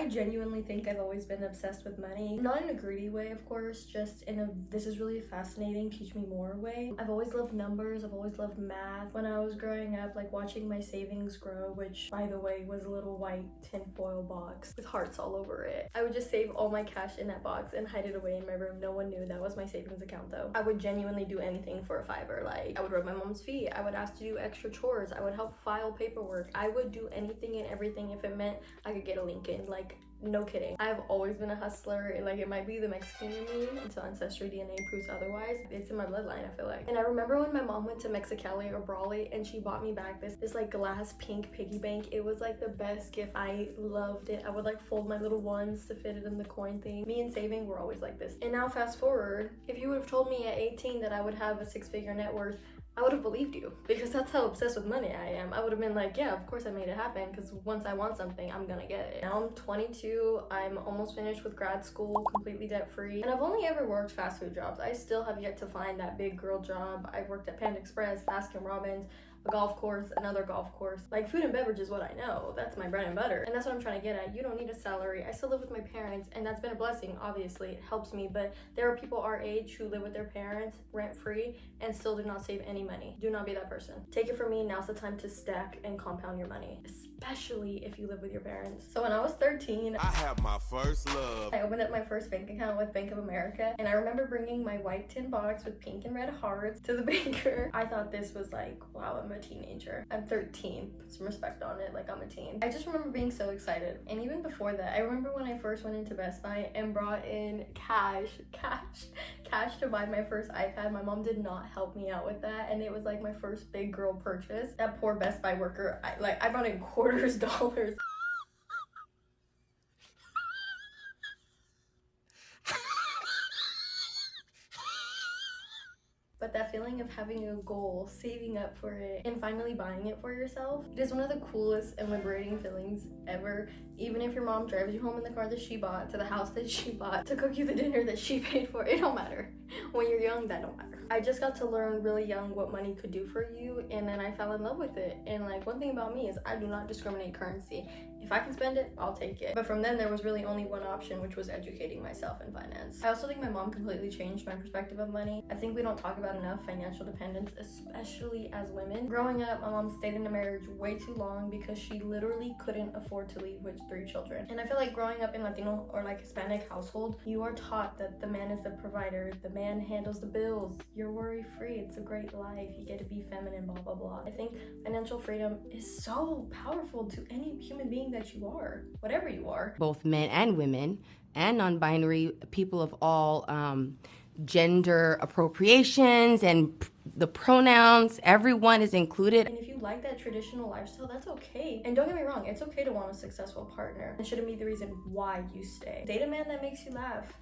I genuinely think I've always been obsessed with money. Not in a greedy way, of course, just in a this is really fascinating, teach me more way. I've always loved numbers, I've always loved math. When I was growing up, like watching my savings grow, which by the way was a little white tinfoil box with hearts all over it. I would just save all my cash in that box and hide it away in my room. No one knew that was my savings account though. I would genuinely do anything for a $5. Like I would rub my mom's feet, I would ask to do extra chores, I would help file paperwork. I would do anything and everything if it meant I could get a Lincoln. Like, no kidding. I've always been a hustler, and like it might be the Mexican in me until ancestry DNA proves otherwise. It's in my bloodline, I feel like. And I remember when my mom went to Mexicali or Brawley and she bought me back this like glass pink piggy bank. It was like the best gift. I loved it. I would like fold my little ones to fit it in the coin thing. Me and saving were always like this. And now fast forward, if you would have told me at 18 that I would have a 6-figure net worth, I would have believed you, because that's how obsessed with money I am. I would have been like, yeah, of course I made it happen, because once I want something, I'm gonna get it. Now I'm 22, I'm almost finished with grad school, completely debt-free, and I've only ever worked fast food jobs. I still have yet to find that big girl job. I've worked at Panda Express, Baskin Robbins, a golf course, another golf course. Like food and beverage is what I know. That's my bread and butter. And that's what I'm trying to get at. You don't need a salary. I still live with my parents, and that's been a blessing. Obviously, it helps me, but there are people our age who live with their parents rent-free and still do not save any money. Do not be that person. Take it from me, now's the time to stack and compound your money, especially if you live with your parents. So when I was 13, I have my first love. I opened up my first bank account with Bank of America, and I remember bringing my white tin box with pink and red hearts to the banker. I thought this was like, wow, I'm a teenager. I'm 13. Put some respect on it, like I'm a teen. I just remember being so excited. And even before that, I remember when I first went into Best Buy and brought in cash to buy my first iPad. My mom did not help me out with that, and it was like my first big girl purchase. That poor Best Buy worker, I brought in quarters, dollars. But that feeling of having a goal, saving up for it, and finally buying it for yourself, it is one of the coolest and liberating feelings ever. Even if your mom drives you home in the car that she bought, to the house that she bought, to cook you the dinner that she paid for, it don't matter. When you're young, that don't matter. I just got to learn really young what money could do for you, and then I fell in love with it. And like, one thing about me is I do not discriminate currency. If I can spend it, I'll take it. But from then, there was really only one option, which was educating myself in finance. I also think my mom completely changed my perspective of money. I think we don't talk about enough financial dependence, especially as women. Growing up, my mom stayed in a marriage way too long because she literally couldn't afford to leave with 3 children. And I feel like growing up in Latino or like Hispanic household, you are taught that the man is the provider, the man handles the bills, you're worry-free, it's a great life, you get to be feminine, blah, blah, blah. I think financial freedom is so powerful to any human being that you are, whatever you are. Both men and women and non-binary people of all gender appropriations and the pronouns, everyone is included. And if you like that traditional lifestyle, that's okay. And don't get me wrong, it's okay to want a successful partner. It shouldn't be the reason why you stay. Date a man that makes you laugh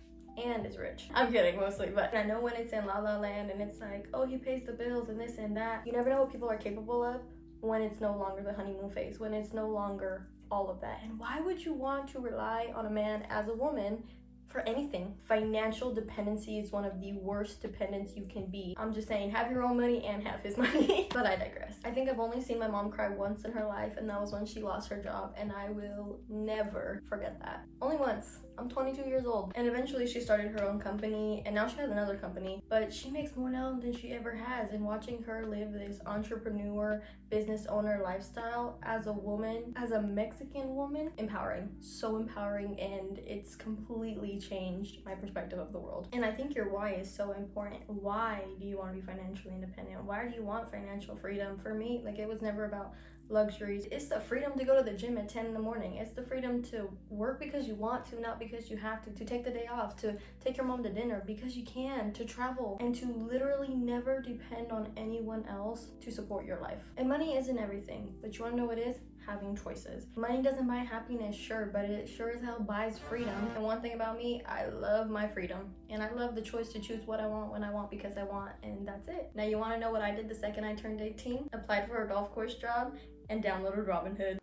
and is rich. I'm kidding mostly, but I know when it's in La La Land and it's like, oh, he pays the bills and this and that. You never know what people are capable of when it's no longer the honeymoon phase, when it's no longer all of that. And why would you want to rely on a man as a woman for anything? Financial dependency is one of the worst dependents you can be. I'm just saying, have your own money and have his money. But I digress. I think I've only seen my mom cry once in her life, and that was when she lost her job, and I will never forget that. Only once. I'm 22 years old. And eventually she started her own company, and now she has another company, but she makes more now than she ever has. And watching her live this entrepreneur, business owner lifestyle as a woman, as a Mexican woman, empowering. So empowering, and it's completely changed my perspective of the world. And I think your why is so important. Why do you want to be financially independent? Why do you want financial freedom? For me, like, it was never about luxuries. It's the freedom to go to the gym at 10 in the morning. It's the freedom to work because you want to, not because you have to take the day off, to take your mom to dinner because you can, to travel, and to literally never depend on anyone else to support your life. And money isn't everything, but you want to know what is? Having choices. Money doesn't buy happiness, sure, but it sure as hell buys freedom. And one thing about me, I love my freedom, and I love the choice to choose what I want when I want because I want, and that's it. Now, you want to know what I did the second I turned 18? Applied for a golf course job and downloaded Robinhood.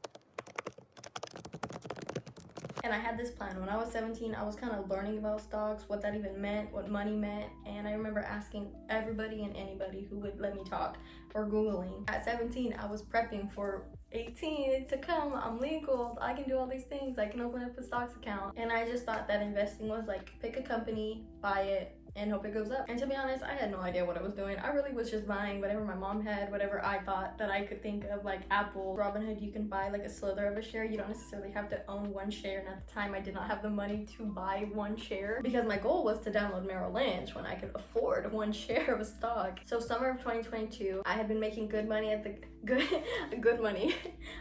And I had this plan. When I was 17, I was kind of learning about stocks, what that even meant, what money meant, and I remember asking everybody and anybody who would let me talk or Googling. At 17, I was prepping for 18 to come, I'm legal, I can do all these things, I can open up a stocks account. And I just thought that investing was like, pick a company, buy it, and hope it goes up. And to be honest, I had no idea what I was doing. I really was just buying whatever my mom had, whatever I thought that I could think of, like Apple, Robinhood, you can buy like a slither of a share. You don't necessarily have to own one share. And at the time, I did not have the money to buy one share because my goal was to download Merrill Lynch when I could afford one share of a stock. So summer of 2022, I had been making good money at the good money.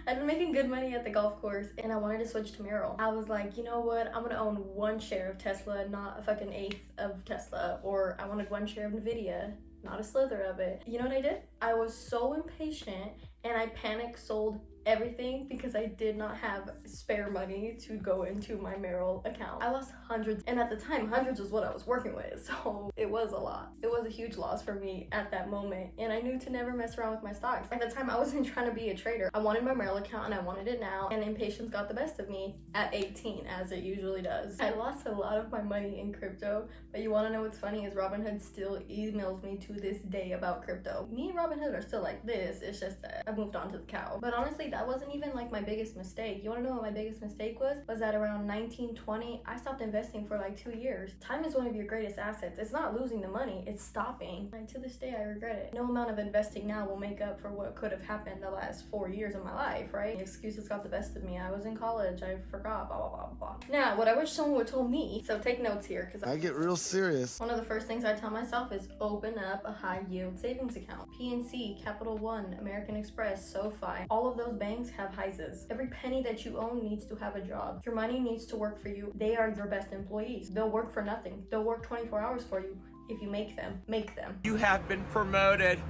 I'd been making good money at the golf course and I wanted to switch to Merrill. I was like, you know what? I'm gonna own one share of Tesla, not a fucking eighth of Tesla. Or I wanted one share of Nvidia, not a slither of it. You know what I did? I was so impatient and I panic sold everything because I did not have spare money to go into my Merrill account. I lost hundreds, and at the time, hundreds was what I was working with, so it was a lot. It was a huge loss for me at that moment, and I knew to never mess around with my stocks. At the time, I wasn't trying to be a trader. I wanted my Merrill account, and I wanted it now, and impatience got the best of me at 18, as it usually does. I lost a lot of my money in crypto, but you want to know what's funny is Robinhood still emails me to this day about crypto. Me and Robinhood are still like this, it's just that I moved on to the cow. But honestly, that wasn't even like my biggest mistake. You want to know what my biggest mistake was? Was that around 1920, I stopped investing for like 2 years. Time is one of your greatest assets. It's not losing the money, it's stopping. And to this day, I regret it. No amount of investing now will make up for what could have happened the last 4 years of my life, right? The excuses got the best of me. I was in college, I forgot, blah, blah, blah, blah. Now, what I wish someone would told me, so take notes here, because I get real serious. one of the first things I tell myself is open up a high yield savings account. PNC, Capital One, American Express, SoFi, all of those banks have HISAs. Every penny that you own needs to have a job. Your money needs to work for you. They are your best employees. They'll work for nothing. They'll work 24 hours for you if you make them. Make them. You have been promoted.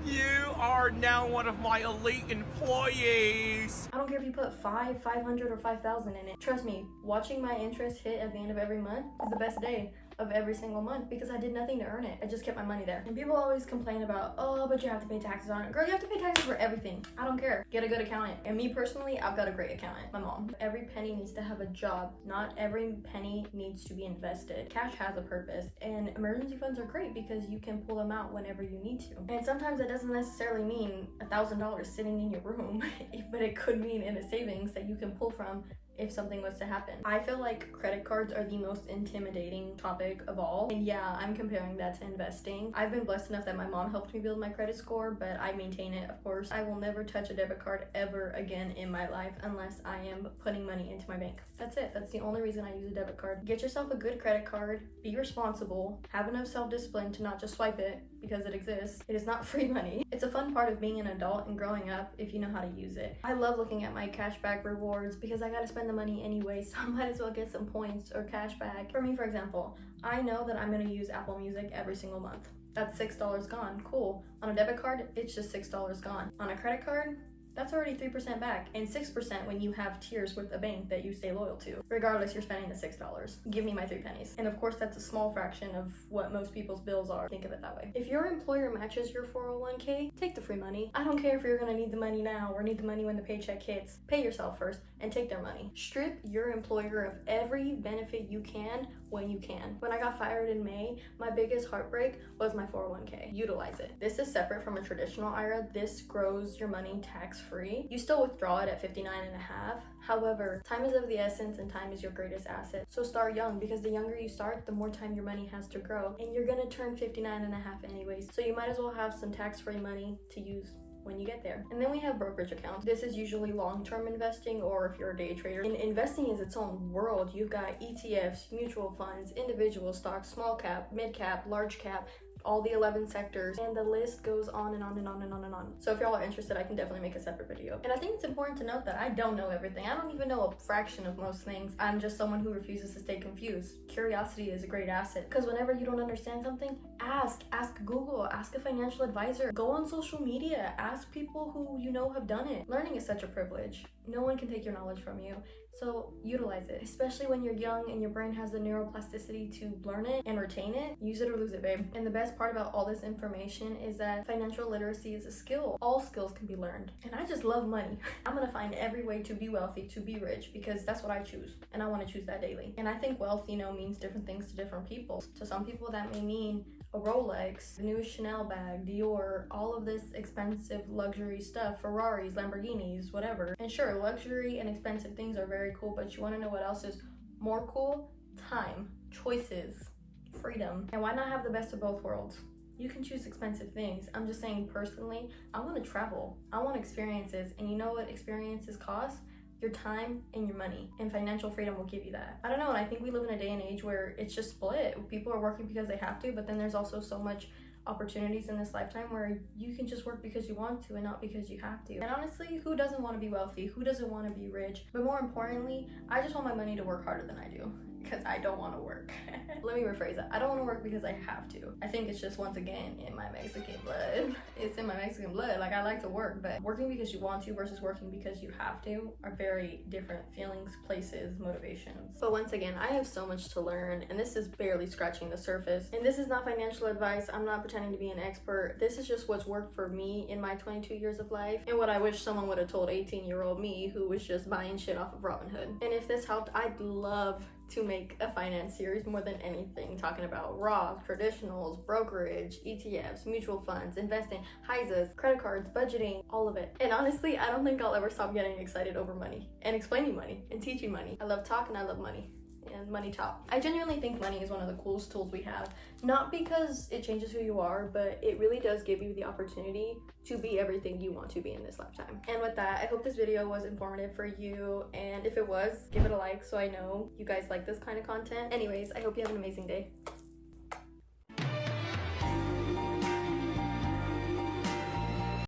You are now one of my elite employees. I don't care if you put 500 or 5,000 in it. Trust me, watching my interest hit at the end of every month is the best day of every single month because I did nothing to earn it. I just kept my money there. And people always complain about, oh, but you have to pay taxes on it. Girl, you have to pay taxes for everything. I don't care. Get a good accountant. And me personally, I've got a great accountant, my mom. Every penny needs to have a job. Not every penny needs to be invested. Cash has a purpose, and emergency funds are great because you can pull them out whenever you need to. And sometimes that doesn't necessarily mean $1,000 sitting in your room, but it could mean in a savings that you can pull from if something was to happen. I feel like credit cards are the most intimidating topic of all. And yeah, I'm comparing that to investing. I've been blessed enough that my mom helped me build my credit score, but I maintain it, of course. I will never touch a debit card ever again in my life unless I am putting money into my bank. That's it. That's the only reason I use a debit card. Get yourself a good credit card, be responsible, have enough self-discipline to not just swipe it because it exists. It is not free money. It's a fun part of being an adult and growing up if you know how to use it. I love looking at my cashback rewards because I gotta spend the money anyway, so I might as well get some points or cash back. For me, for example, I know that I'm gonna use Apple Music every single month. That's $6 gone. Cool. On a debit card, it's just $6 gone. On a credit card, that's already 3% back, and 6% when you have tiers with a bank that you stay loyal to. Regardless, you're spending the $6. Give me my 3 pennies. And of course, that's a small fraction of what most people's bills are. Think of it that way. If your employer matches your 401k, take the free money. I don't care if you're gonna need the money now or need the money when the paycheck hits. Pay yourself first and take their money. Strip your employer of every benefit you can when you can. When I got fired in May, my biggest heartbreak was my 401k. Utilize it. This is separate from a traditional IRA. This grows your money tax-free. You still withdraw it at 59.5. However, time is of the essence and time is your greatest asset. So start young because the younger you start, the more time your money has to grow. And you're gonna turn 59.5 anyways. So you might as well have some tax-free money to use when you get there. And then we have brokerage accounts. This is usually long-term investing, or if you're a day trader. And investing is its own world. You've got ETFs, mutual funds, individual stocks, small cap, mid cap, large cap, all the 11 sectors, and the list goes on and on and on and on and on. So if y'all are interested, I can definitely make a separate video. And I think it's important to note that I don't know everything. I don't even know a fraction of most things. I'm just someone who refuses to stay confused. Curiosity is a great asset, because whenever you don't understand something, ask Google, ask a financial advisor, go on social media, ask people who you know have done it. Learning is such a privilege. No one can take your knowledge from you. So utilize it, especially when you're young and your brain has the neuroplasticity to learn it and retain it. Use it or lose it, babe. And the best part about all this information is that financial literacy is a skill. All skills can be learned. And I just love money. I'm gonna find every way to be wealthy, to be rich, because that's what I choose. And I wanna choose that daily. And I think wealth, means different things to different people. To some people that may mean a Rolex, the newest Chanel bag, Dior, all of this expensive luxury stuff, Ferraris, Lamborghinis, whatever. And sure, luxury and expensive things are very cool, but you want to know what else is more cool? Time, choices, freedom. And why not have the best of both worlds? You can choose expensive things. I'm just saying, personally, I want to travel. I want experiences. And you know what experiences cost? Your time and your money. And financial freedom will give you that. I don't know, and I think we live in a day and age where it's just split. People are working because they have to, but then there's also so much opportunities in this lifetime where you can just work because you want to and not because you have to. And honestly, who doesn't want to be wealthy? Who doesn't want to be rich? But more importantly, I just want my money to work harder than I do, because I don't want to work. Let me rephrase that. I don't want to work because I have to. I think it's just, once again, in my Mexican blood. It's in my Mexican blood. Like, I like to work, but working because you want to versus working because you have to are very different feelings, places, motivations. But once again, I have so much to learn, and this is barely scratching the surface. And this is not financial advice. I'm not pretending to be an expert. This is just what's worked for me in my 22 years of life, and what I wish someone would have told 18-year-old me who was just buying shit off of Robinhood. And if this helped, I'd love to make a finance series more than anything, talking about Roth, traditionals, brokerage, ETFs, mutual funds, investing, HISAs, credit cards, budgeting, all of it. And honestly, I don't think I'll ever stop getting excited over money and explaining money and teaching money. I love talk and I love money. And money talk. I genuinely think money is one of the coolest tools we have, not because it changes who you are, but it really does give you the opportunity to be everything you want to be in this lifetime. And with that, I hope this video was informative for you, and if it was, give it a like so I know you guys like this kind of content. Anyways, I hope you have an amazing day.